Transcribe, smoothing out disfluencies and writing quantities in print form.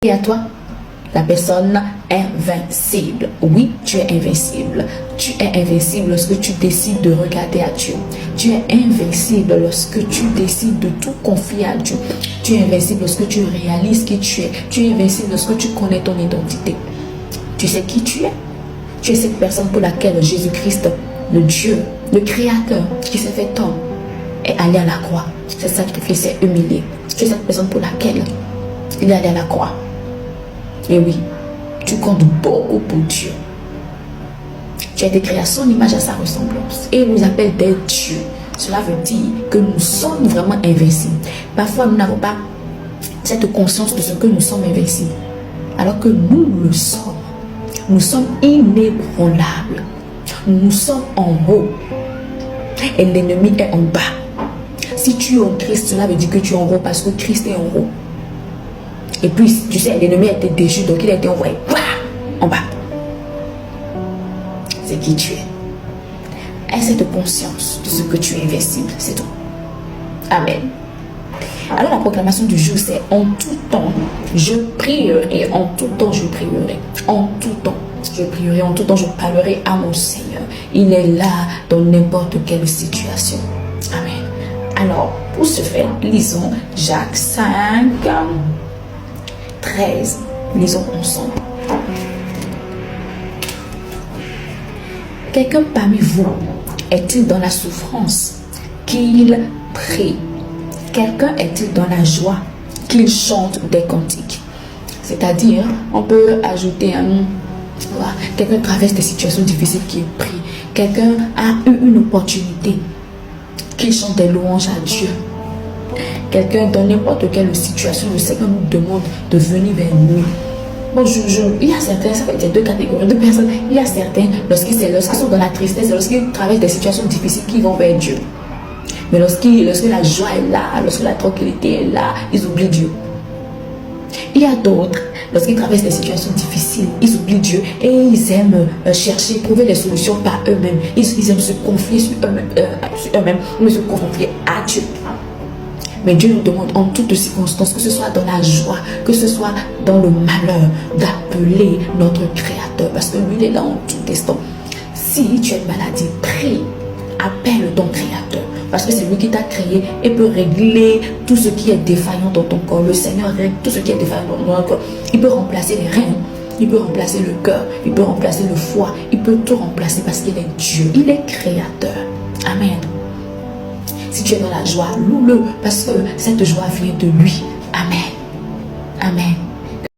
Et à toi, la personne invincible. Oui, tu es invincible. Tu es invincible lorsque tu décides de regarder à Dieu. Tu es invincible lorsque tu décides de tout confier à Dieu. Tu es invincible lorsque tu réalises qui tu es. Tu es invincible lorsque tu connais ton identité. Tu sais qui tu es. Tu es cette personne pour laquelle Jésus-Christ, le Dieu, le Créateur, qui s'est fait homme, est allé à la croix. C'est sacrifié, s'est humilié. Tu es cette personne pour laquelle il est allé à la croix. Et oui, tu comptes beaucoup pour Dieu. Tu as été créé à son image, à sa ressemblance. Et il nous appelle des dieux. Cela veut dire que nous sommes vraiment invincibles. Parfois, nous n'avons pas cette conscience de ce que nous sommes invincibles. Alors que nous le sommes. Nous sommes inébranlables. Nous sommes en haut. Et l'ennemi est en bas. Si tu es en Christ, cela veut dire que tu es en haut parce que Christ est en haut. Et puis, tu sais, l'ennemi a été déchu, donc il a été envoyé en bas. C'est qui tu es. Aie cette conscience de ce que tu es invincible, c'est tout. Amen. Alors la proclamation du jour, c'est en tout temps, je prierai. En tout temps, je prierai. En tout temps, je prierai. En tout temps, je parlerai à mon Seigneur. Il est là dans n'importe quelle situation. Amen. Alors, pour ce faire, lisons Jacques 5, 13. Lisons ensemble. Quelqu'un parmi vous est-il dans la souffrance qu'il prie? Quelqu'un est-il dans la joie qu'il chante des cantiques? C'est-à-dire, on peut ajouter quelqu'un traverse des situations difficiles qu'il prie. Quelqu'un a eu une opportunité qu'il chante des louanges à Dieu. Quelqu'un dans n'importe quelle situation, le Seigneur nous demande de venir vers lui. Bon, il y a certains, ça fait deux catégories de personnes. Il y a certains, lorsqu'ils sont dans la tristesse, lorsqu'ils traversent des situations difficiles, qui vont vers Dieu. Mais lorsque la joie est là, lorsque la tranquillité est là, ils oublient Dieu. Il y a d'autres, lorsqu'ils traversent des situations difficiles, ils oublient Dieu et ils aiment chercher, trouver les solutions par eux-mêmes. Ils aiment se confier sur eux-mêmes, mais se confier à Dieu. Mais Dieu nous demande en toutes circonstances, que ce soit dans la joie, que ce soit dans le malheur, d'appeler notre Créateur. Parce que lui, il est là en tout instant. Si tu as une maladie, prie, appelle ton Créateur. Parce que c'est lui qui t'a créé et peut régler tout ce qui est défaillant dans ton corps. Le Seigneur règle tout ce qui est défaillant dans ton corps. Il peut remplacer les reins, il peut remplacer le cœur, il peut remplacer le foie, il peut tout remplacer parce qu'il est Dieu. Il est Créateur. Amen. Si tu es dans la joie, loue-le parce que cette joie vient de lui. Amen. Amen.